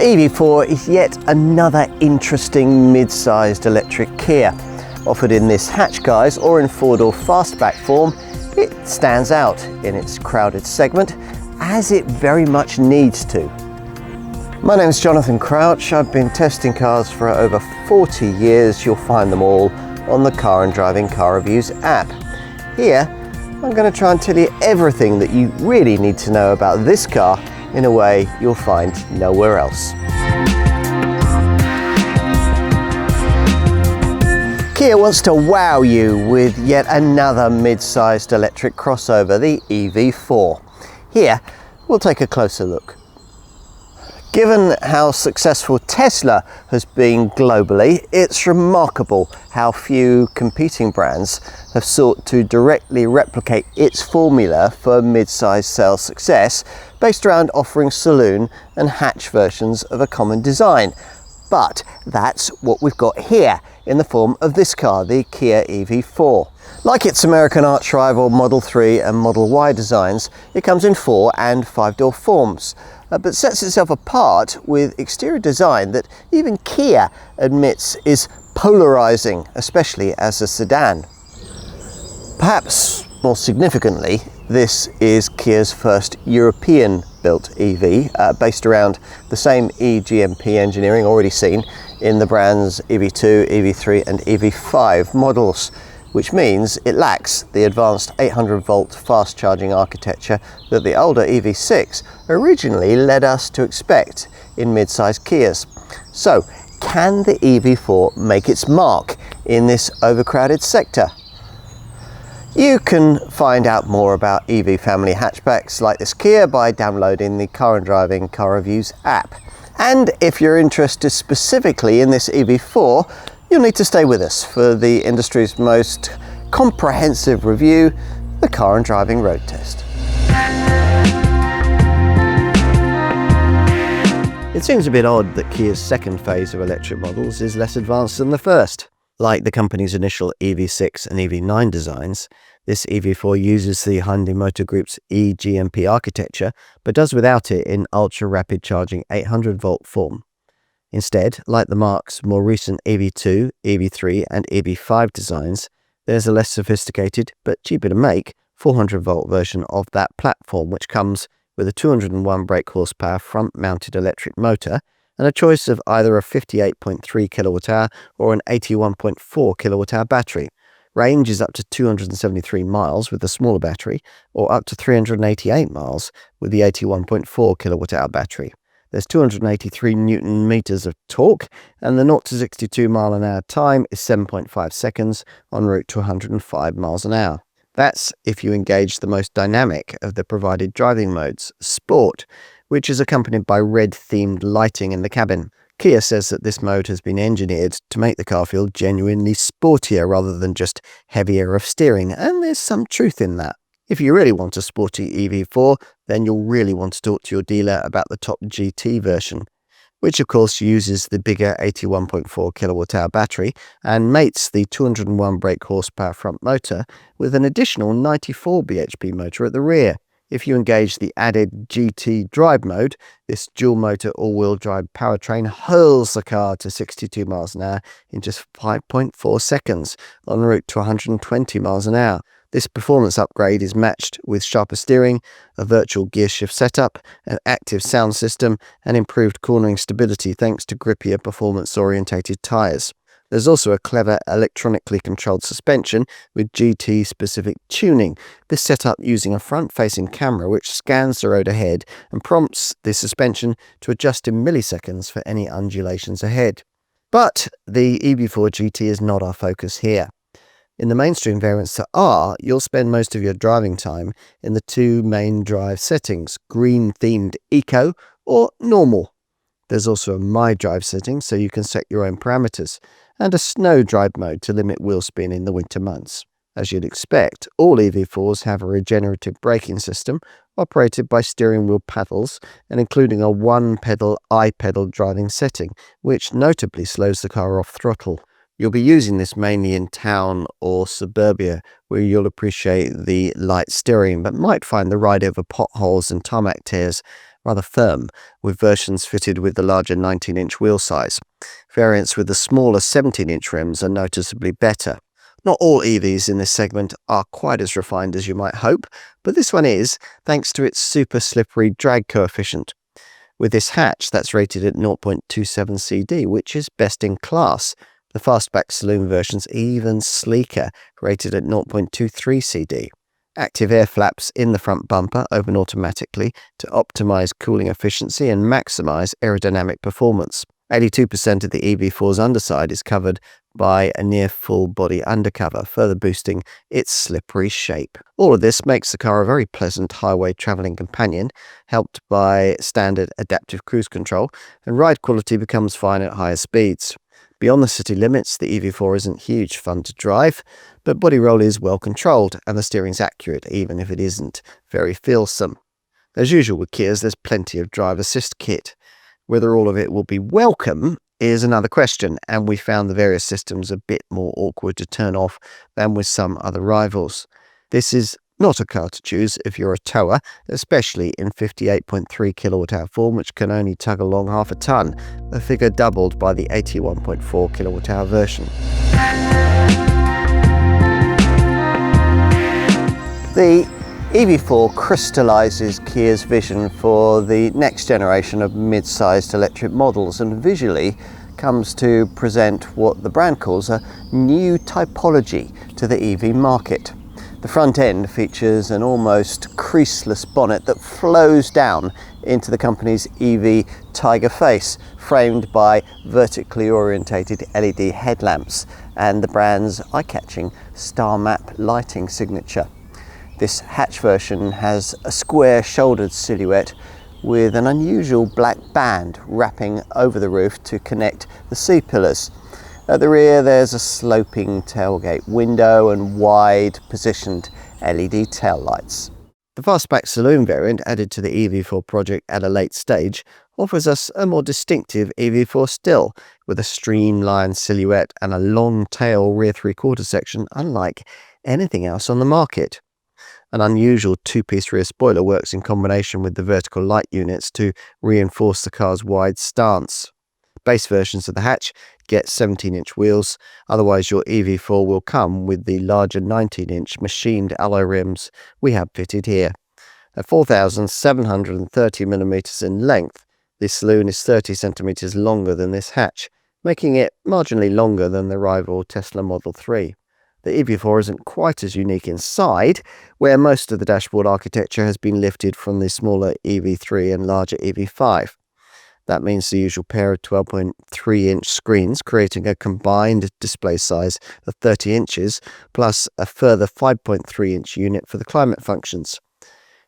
EV4 is yet another interesting mid-sized electric Kia. Offered in this hatch guise or in four-door fastback form, it stands out in its crowded segment, as it very much needs to. My name is Jonathan Crouch. I've been testing cars for over 40 years. You'll find them all on the Car and Driving Car Reviews app. Here, I'm going to try and tell you everything that you really need to know about this car in a way you'll find nowhere else. Kia wants to wow you with yet another mid-sized electric crossover, the EV4. Here, we'll take a closer look. Given how successful Tesla has been globally, it's remarkable how few competing brands have sought to directly replicate its formula for mid-size sales success based around offering saloon and hatch versions of a common design. But that's what we've got here in the form of this car, the Kia EV4. Like its American arch rival Model 3 and Model Y designs, it comes in 4- and 5-door forms, but sets itself apart with exterior design that even Kia admits is polarizing, especially as a sedan. Perhaps more significantly, this is Kia's first European-built EV, based around the same eGMP engineering already seen in the brand's EV2, EV3 and EV5 models, which means it lacks the advanced 800-volt fast charging architecture that the older EV6 originally led us to expect in mid-sized Kias. So, can the EV4 make its mark in this overcrowded sector? You can find out more about EV family hatchbacks like this Kia by downloading the Car and Driving Car Reviews app. And if you're interested specifically in this EV4, you'll need to stay with us for the industry's most comprehensive review, the Car and Driving Road Test. It seems a bit odd that Kia's second phase of electric models is less advanced than the first. Like the company's initial EV6 and EV9 designs, this EV4 uses the Hyundai Motor Group's eGMP architecture, but does without it in ultra-rapid charging 800-volt form. Instead, like the marque's more recent EV2, EV3 and EV5 designs, there's a less sophisticated, but cheaper to make, 400-volt version of that platform, which comes with a 201 brake horsepower front-mounted electric motor and a choice of either a 58.3 kWh or an 81.4 kWh battery. Range is up to 273 miles with the smaller battery, or up to 388 miles with the 81.4 kWh battery. There's 283 Newton meters of torque, and the 0 to 62 mile an hour time is 7.5 seconds en route to 105 miles an hour. That's if you engage the most dynamic of the provided driving modes, Sport, which is accompanied by red-themed lighting in the cabin. Kia says that this mode has been engineered to make the car feel genuinely sportier rather than just heavier of steering, and there's some truth in that. If you really want a sporty EV4, then you'll really want to talk to your dealer about the top GT version, which of course uses the bigger 81.4 kWh battery and mates the 201 brake horsepower front motor with an additional 94 bhp motor at the rear. If you engage the added GT drive mode, this dual motor all-wheel drive powertrain hurls the car to 62 miles an hour in just 5.4 seconds en route to 120 miles an hour. This performance upgrade is matched with sharper steering, a virtual gear shift setup, an active sound system, and improved cornering stability thanks to grippier performance-orientated tyres. There's also a clever electronically controlled suspension with GT-specific tuning, this setup using a front-facing camera which scans the road ahead and prompts the suspension to adjust in milliseconds for any undulations ahead. But the EV4 GT is not our focus here. In the mainstream variants that are, you'll spend most of your driving time in the two main drive settings, green-themed Eco or Normal. There's also a My Drive setting so you can set your own parameters, and a Snow Drive mode to limit wheel spin in the winter months. As you'd expect, all EV4s have a regenerative braking system operated by steering wheel paddles and including a one-pedal I-pedal driving setting, which notably slows the car off throttle. You'll be using this mainly in town or suburbia, where you'll appreciate the light steering, but might find the ride over potholes and tarmac tears rather firm, with versions fitted with the larger 19-inch wheel size. Variants with the smaller 17-inch rims are noticeably better. Not all EVs in this segment are quite as refined as you might hope, but this one is, thanks to its super slippery drag coefficient. With this hatch, that's rated at 0.27 CD, which is best in class. The Fastback saloon version's even sleeker, rated at 0.23 CD. Active air flaps in the front bumper open automatically to optimize cooling efficiency and maximize aerodynamic performance. 82% of the EV4's underside is covered by a near full body undercover, further boosting its slippery shape. All of this makes the car a very pleasant highway travelling companion, helped by standard adaptive cruise control, and ride quality becomes fine at higher speeds. Beyond the city limits, the EV4 isn't huge fun to drive, but body roll is well controlled and the steering's accurate, even if it isn't very feelsome. As usual with Kias, there's plenty of drive assist kit. Whether all of it will be welcome is another question, and we found the various systems a bit more awkward to turn off than with some other rivals. This is not a car to choose if you're a tower, especially in 58.3 kilowatt-hour form, which can only tug along half a ton, a figure doubled by the 81.4 kilowatt-hour version. The EV4 crystallises Kia's vision for the next generation of mid-sized electric models, and visually comes to present what the brand calls a new typology to the EV market. The front end features an almost creaseless bonnet that flows down into the company's EV Tiger face, framed by vertically orientated LED headlamps and the brand's eye-catching star map lighting signature. This hatch version has a square-shouldered silhouette with an unusual black band wrapping over the roof to connect the C-pillars. At the rear there's a sloping tailgate window and wide positioned LED taillights. The Fastback saloon variant, added to the EV4 project at a late stage, offers us a more distinctive EV4 still, with a streamlined silhouette and a long tail rear three-quarter section unlike anything else on the market. An unusual two-piece rear spoiler works in combination with the vertical light units to reinforce the car's wide stance. Base versions of the hatch get 17-inch wheels, otherwise your EV4 will come with the larger 19-inch machined alloy rims we have fitted here. At 4,730mm in length, this saloon is 30 centimeters longer than this hatch, making it marginally longer than the rival Tesla Model 3. The EV4 isn't quite as unique inside, where most of the dashboard architecture has been lifted from the smaller EV3 and larger EV5. That means the usual pair of 12.3-inch screens, creating a combined display size of 30 inches, plus a further 5.3-inch unit for the climate functions.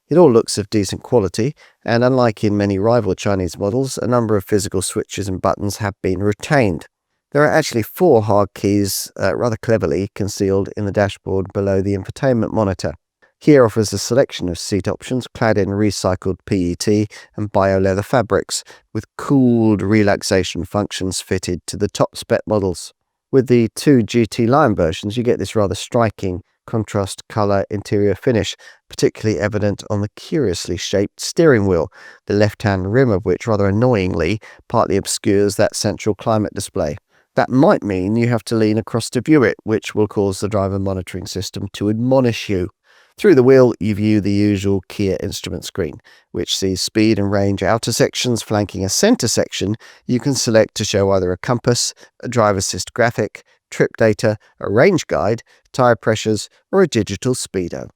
It all looks of decent quality, and unlike in many rival Chinese models, a number of physical switches and buttons have been retained. There are actually 4 hard keys rather cleverly concealed in the dashboard below the infotainment monitor. Kia offers a selection of seat options clad in recycled PET and bio-leather fabrics, with cooled relaxation functions fitted to the top spec models. With the 2 GT Line versions, you get this rather striking contrast colour interior finish, particularly evident on the curiously shaped steering wheel, the left-hand rim of which, rather annoyingly, partly obscures that central climate display. That might mean you have to lean across to view it, which will cause the driver monitoring system to admonish you. Through the wheel, you view the usual Kia instrument screen, which sees speed and range outer sections flanking a centre section you can select to show either a compass, a driver assist graphic, trip data, a range guide, tyre pressures, or a digital speedo.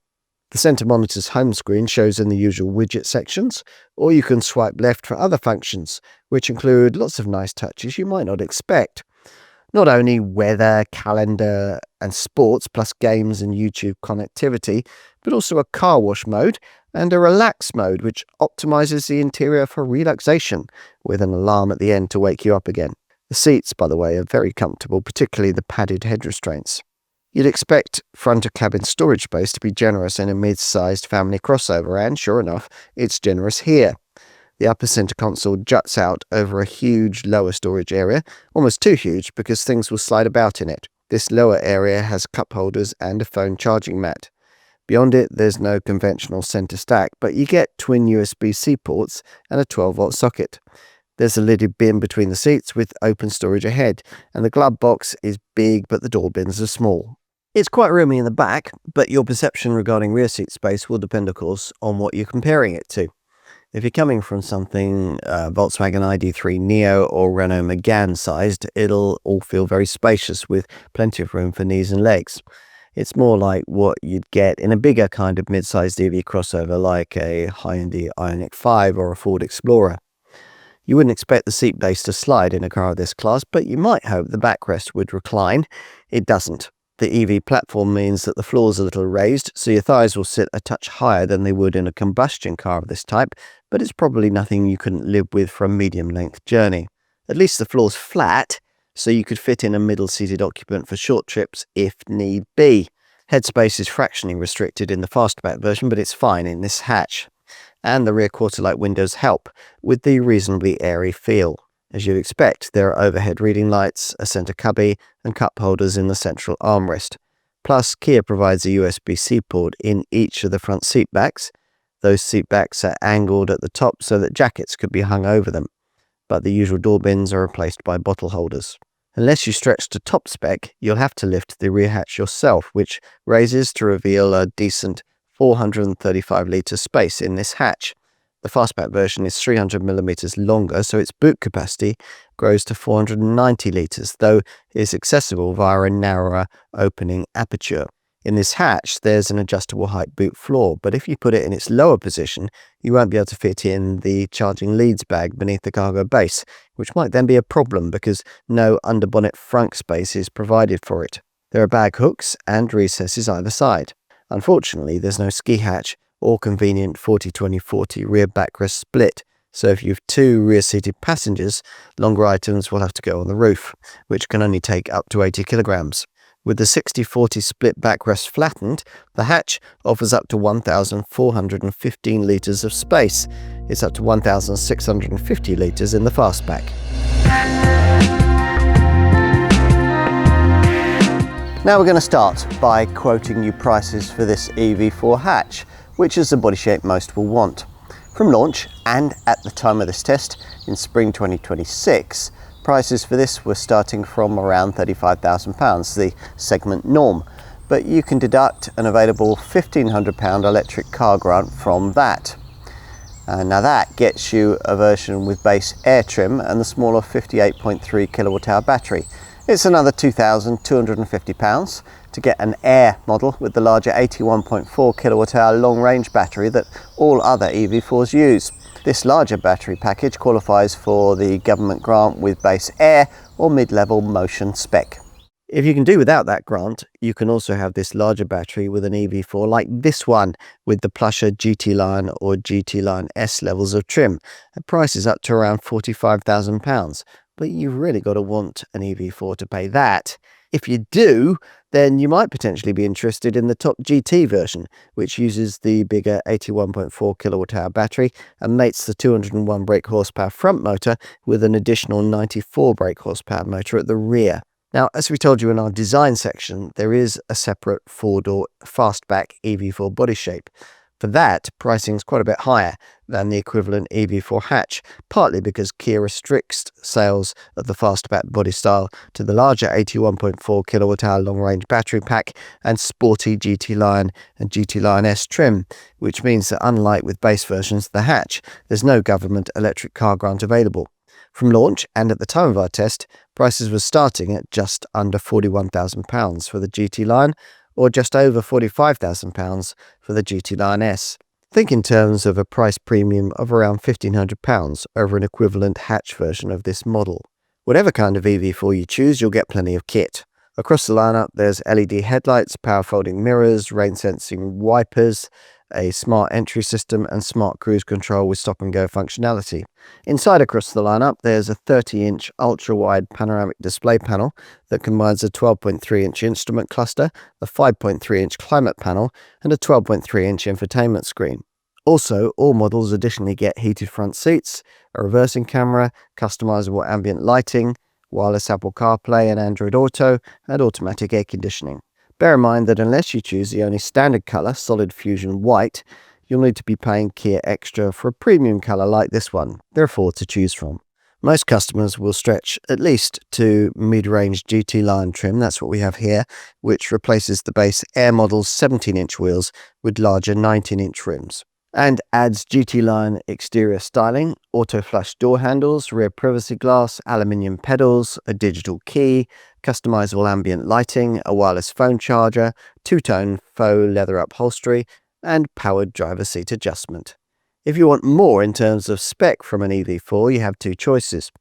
The centre monitor's home screen shows in the usual widget sections, or you can swipe left for other functions, which include lots of nice touches you might not expect. Not only weather, calendar and sports, plus games and YouTube connectivity, but also a car wash mode and a relax mode, which optimizes the interior for relaxation, with an alarm at the end to wake you up again. The seats, by the way, are very comfortable, particularly the padded head restraints. You'd expect front of cabin storage space to be generous in a mid-sized family crossover, and sure enough, it's generous here. The upper centre console juts out over a huge lower storage area, almost too huge because things will slide about in it. This lower area has cup holders and a phone charging mat. Beyond it, there's no conventional center stack, but you get twin USB-C ports and a 12-volt socket. There's a lidded bin between the seats with open storage ahead, and the glove box is big but the door bins are small. It's quite roomy in the back, but your perception regarding rear seat space will depend, of course, on what you're comparing it to. If you're coming from something Volkswagen ID3 Neo or Renault Megane sized, it'll all feel very spacious with plenty of room for knees and legs. It's more like what you'd get in a bigger kind of mid-sized EV crossover like a Hyundai Ioniq 5 or a Ford Explorer. You wouldn't expect the seat base to slide in a car of this class, but you might hope the backrest would recline. It doesn't. The EV platform means that the floor's a little raised, so your thighs will sit a touch higher than they would in a combustion car of this type, but it's probably nothing you couldn't live with for a medium-length journey. At least the floor's flat, so you could fit in a middle-seated occupant for short trips if need be. Headspace is fractionally restricted in the Fastback version, but it's fine in this hatch. And the rear quarter-light windows help with the reasonably airy feel. As you'd expect, there are overhead reading lights, a center cubby, and cup holders in the central armrest. Plus, Kia provides a USB-C port in each of the front seat backs. Those seat backs are angled at the top so that jackets could be hung over them, but the usual door bins are replaced by bottle holders. Unless you stretch to top spec, you'll have to lift the rear hatch yourself, which raises to reveal a decent 435-litre space in this hatch. The Fastback version is 300mm longer, so its boot capacity grows to 490 litres, though it is accessible via a narrower opening aperture. In this hatch, there's an adjustable height boot floor, but if you put it in its lower position, you won't be able to fit in the charging leads bag beneath the cargo base, which might then be a problem because no underbonnet frunk space is provided for it. There are bag hooks and recesses either side. Unfortunately, there's no ski hatch or convenient 40-20-40 rear backrest split, so if you have two rear-seated passengers, longer items will have to go on the roof, which can only take up to 80 kilograms. With the 60-40 split backrest flattened, the hatch offers up to 1,415 litres of space. It's up to 1,650 litres in the Fastback. Now we're going to start by quoting you prices for this EV4 hatch, which is the body shape most will want. From launch, and at the time of this test, in spring 2026, prices for this were starting from around £35,000, the segment norm, but you can deduct an available £1,500 electric car grant from that. Now that gets you a version with base air trim and the smaller 58.3 kilowatt-hour battery. It's another £2,250 to get an Air model with the larger 81.4 kilowatt-hour long-range battery that all other EV4s use. This larger battery package qualifies for the government grant with base Air or mid-level Motion spec. If you can do without that grant, you can also have this larger battery with an EV4 like this one with the plusher GT Line or GT Line S levels of trim at prices up to around £45,000. But you've really got to want an EV4 to pay that. If you do, then you might potentially be interested in the top GT version, which uses the bigger 81.4 kilowatt-hour battery and mates the 201 brake horsepower front motor with an additional 94 brake horsepower motor at the rear. Now, as we told you in our design section, there is a separate four-door Fastback EV4 body shape. For that, pricing is quite a bit higher than the equivalent EV4 hatch, partly because Kia restricts sales of the Fastback body style to the larger 81.4 kilowatt-hour long-range battery pack and sporty GT Line and GT Line S trim, which means that unlike with base versions of the hatch, there's no government electric car grant available. From launch, and at the time of our test, prices were starting at just under £41,000 for the GT Line, or just over £45,000 for the GT Line S. Think in terms of a price premium of around £1,500 over an equivalent hatch version of this model. Whatever kind of EV4 you choose, you'll get plenty of kit. Across the lineup, there's LED headlights, power folding mirrors, rain sensing wipers, a smart entry system and smart cruise control with stop and go functionality. Inside across the lineup, there's a 30-inch ultra-wide panoramic display panel that combines a 12.3-inch instrument cluster, a 5.3-inch climate panel, and a 12.3-inch infotainment screen. Also, all models additionally get heated front seats, a reversing camera, customizable ambient lighting, wireless Apple CarPlay and Android Auto, and automatic air conditioning. Bear in mind that unless you choose the only standard colour, Solid Fusion White, you'll need to be paying Kia extra for a premium colour like this one. There are 4 to choose from. Most customers will stretch at least to mid-range GT line trim, that's what we have here, which replaces the base Air model's 17-inch wheels with larger 19-inch rims, and adds GT line exterior styling, auto flush door handles, rear privacy glass, aluminium pedals, a digital key, customizable ambient lighting, a wireless phone charger, two-tone faux leather upholstery, and powered driver seat adjustment. If you want more in terms of spec from an EV4, you have 2 choices.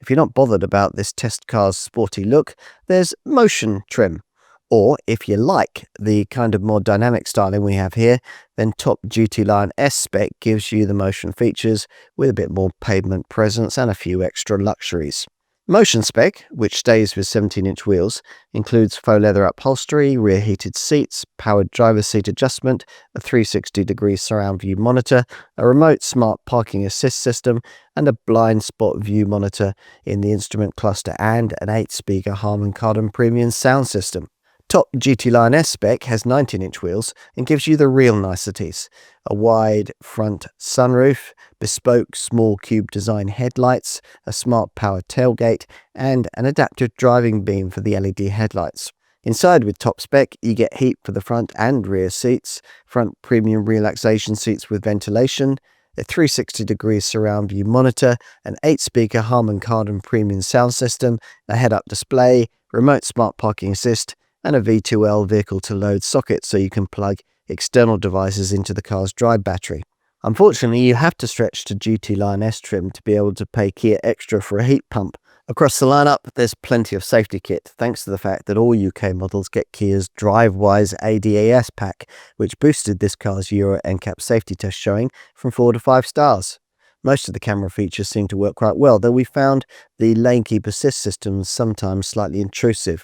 If you're not bothered about this test car's sporty look, there's motion trim. Or if you like the kind of more dynamic styling we have here, then top GT Line S spec gives you the motion features with a bit more pavement presence and a few extra luxuries. Motion spec, which stays with 17-inch wheels, includes faux leather upholstery, rear heated seats, powered driver's seat adjustment, a 360-degree surround view monitor, a remote smart parking assist system, and a blind spot view monitor in the instrument cluster, and an 8-speaker Harman Kardon premium sound system. Top GT Line S spec has 19-inch wheels and gives you the real niceties: a wide front sunroof, bespoke small cube design headlights, a smart power tailgate, and an adaptive driving beam for the LED headlights. Inside with top spec, you get heat for the front and rear seats, front premium relaxation seats with ventilation, a 360-degree surround view monitor, an 8-speaker Harman Kardon premium sound system, a head-up display, remote smart parking assist, and a V2L vehicle-to-load socket so you can plug external devices into the car's dry battery. Unfortunately, you have to stretch to GT Line S trim to be able to pay Kia extra for a heat pump. Across the lineup, there's plenty of safety kit, thanks to the fact that all UK models get Kia's DriveWise ADAS pack, which boosted this car's Euro NCAP safety test showing from 4 to 5 stars. Most of the camera features seem to work quite well, though we found the lane keep assist system sometimes slightly intrusive.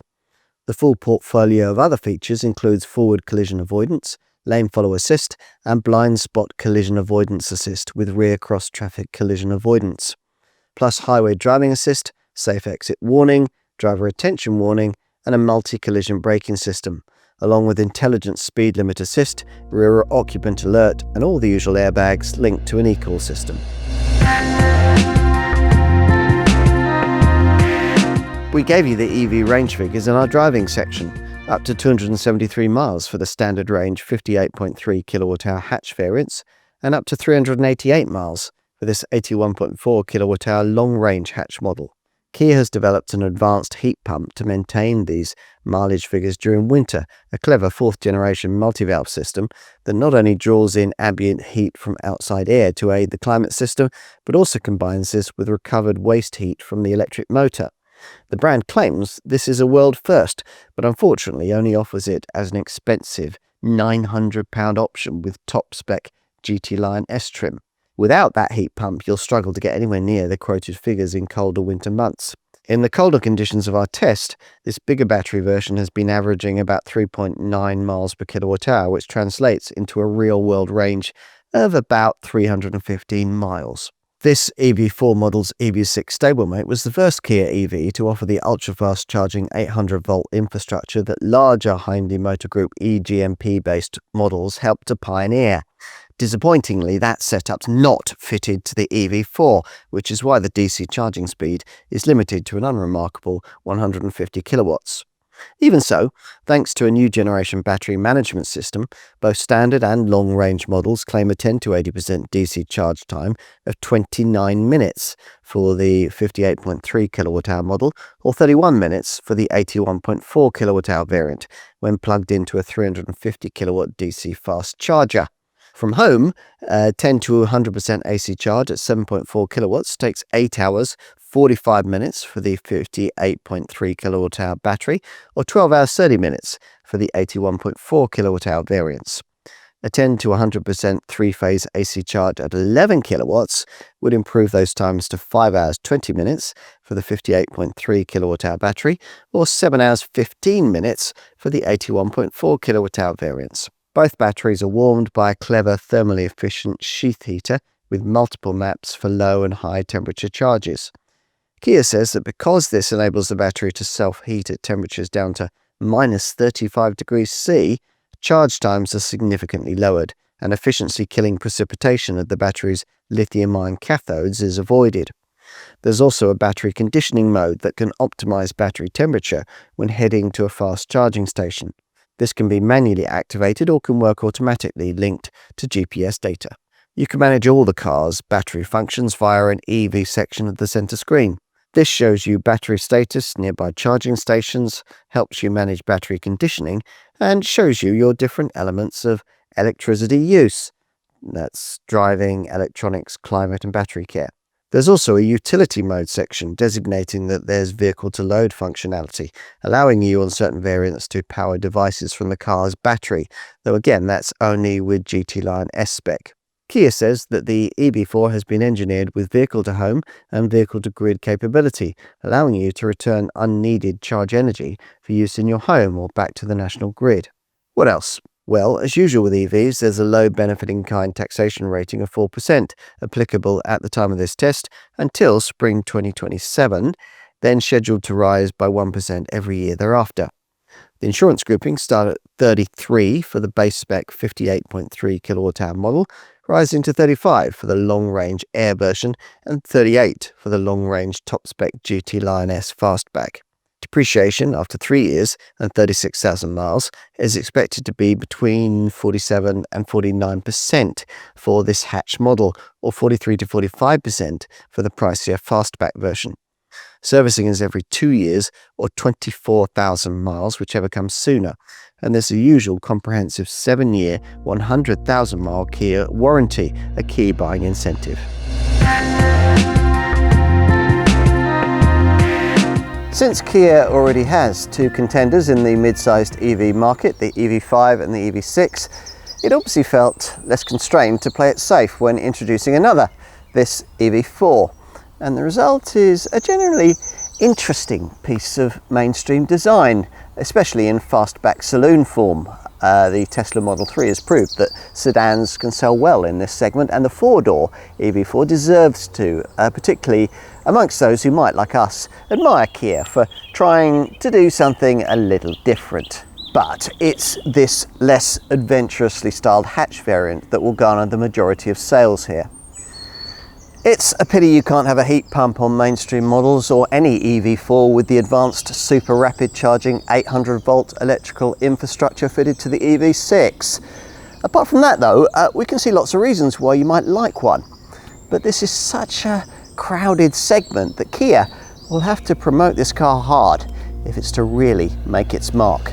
The full portfolio of other features includes forward collision avoidance, lane follow assist, and blind spot collision avoidance assist with rear cross traffic collision avoidance, plus highway driving assist, safe exit warning, driver attention warning, and a multi-collision braking system, along with intelligent speed limit assist, rear occupant alert, and all the usual airbags linked to an eCall system. We gave you the EV range figures in our driving section, up to 273 miles for the standard range 58.3 kWh hatch variants, and up to 388 miles for this 81.4 kWh long-range hatch model. Kia has developed an advanced heat pump to maintain these mileage figures during winter, a clever 4th-generation multi-valve system that not only draws in ambient heat from outside air to aid the climate system, but also combines this with recovered waste heat from the electric motor. The brand claims this is a world first, but unfortunately only offers it as an expensive £900 option with top-spec GT Line S trim. Without that heat pump, you'll struggle to get anywhere near the quoted figures in colder winter months. In the colder conditions of our test, this bigger battery version has been averaging about 3.9 miles per kilowatt-hour, which translates into a real-world range of about 315 miles. This EV4 model's EV6 stablemate was the first Kia EV to offer the ultra-fast charging 800-volt infrastructure that larger Hyundai Motor Group eGMP-based models helped to pioneer. Disappointingly, that setup's not fitted to the EV4, which is why the DC charging speed is limited to an unremarkable 150 kilowatts. Even so, thanks to a new generation battery management system, both standard and long-range models claim a 10 to 80% DC charge time of 29 minutes for the 58.3 kWh model, or 31 minutes for the 81.4 kWh variant when plugged into a 350 kilowatt DC fast charger. From home, a 10 to 100% AC charge at 7.4 kilowatts takes 8 hours, 45 minutes for the 58.3 kWh battery, or 12 hours 30 minutes for the 81.4 kWh variants. A 10 to 100% three-phase AC charge at 11 kilowatts would improve those times to 5 hours 20 minutes for the 58.3 kWh battery, or 7 hours 15 minutes for the 81.4 kWh variants. Both batteries are warmed by a clever thermally efficient sheath heater with multiple maps for low and high temperature charges. Kia says that because this enables the battery to self-heat at temperatures down to -35°C, charge times are significantly lowered, and efficiency-killing precipitation of the battery's lithium-ion cathodes is avoided. There's also a battery conditioning mode that can optimize battery temperature when heading to a fast charging station. This can be manually activated or can work automatically linked to GPS data. You can manage all the car's battery functions via an EV section of the center screen. This shows you battery status, nearby charging stations, helps you manage battery conditioning, and shows you your different elements of electricity use. That's driving, electronics, climate, and battery care. There's also a utility mode section designating that there's vehicle to load functionality, allowing you on certain variants to power devices from the car's battery, though again that's only with GT Line S spec. Kia says that the EV4 has been engineered with vehicle-to-home and vehicle-to-grid capability, allowing you to return unneeded charge energy for use in your home or back to the national grid. What else? Well, as usual with EVs, there's a low benefit-in-kind taxation rating of 4%, applicable at the time of this test until spring 2027, then scheduled to rise by 1% every year thereafter. The insurance groupings start at 33 for the base spec 58.3 kWh model, rising to 35 for the long-range Air version and 38 for the long-range top-spec GT Line S Fastback. Depreciation after 3 years and 36,000 miles is expected to be between 47 and 49% for this hatch model, or 43 to 45% for the pricier Fastback version. Servicing is every 2 years or 24,000 miles, whichever comes sooner, and there's a usual comprehensive 7-year, 100,000-mile Kia warranty, a key buying incentive. Since Kia already has 2 contenders in the mid-sized EV market, the EV5 and the EV6, it obviously felt less constrained to play it safe when introducing another, this EV4. And the result is a generally interesting piece of mainstream design, especially in fastback saloon form. The Tesla Model 3 has proved that sedans can sell well in this segment, and the 4-door EV4 deserves to, particularly amongst those who might, like us, admire Kia for trying to do something a little different. But it's this less adventurously styled hatch variant that will garner the majority of sales here. It's a pity you can't have a heat pump on mainstream models or any EV4 with the advanced super rapid charging 800-volt electrical infrastructure fitted to the EV6. Apart from that though, we can see lots of reasons why you might like one. But this is such a crowded segment that Kia will have to promote this car hard if it's to really make its mark.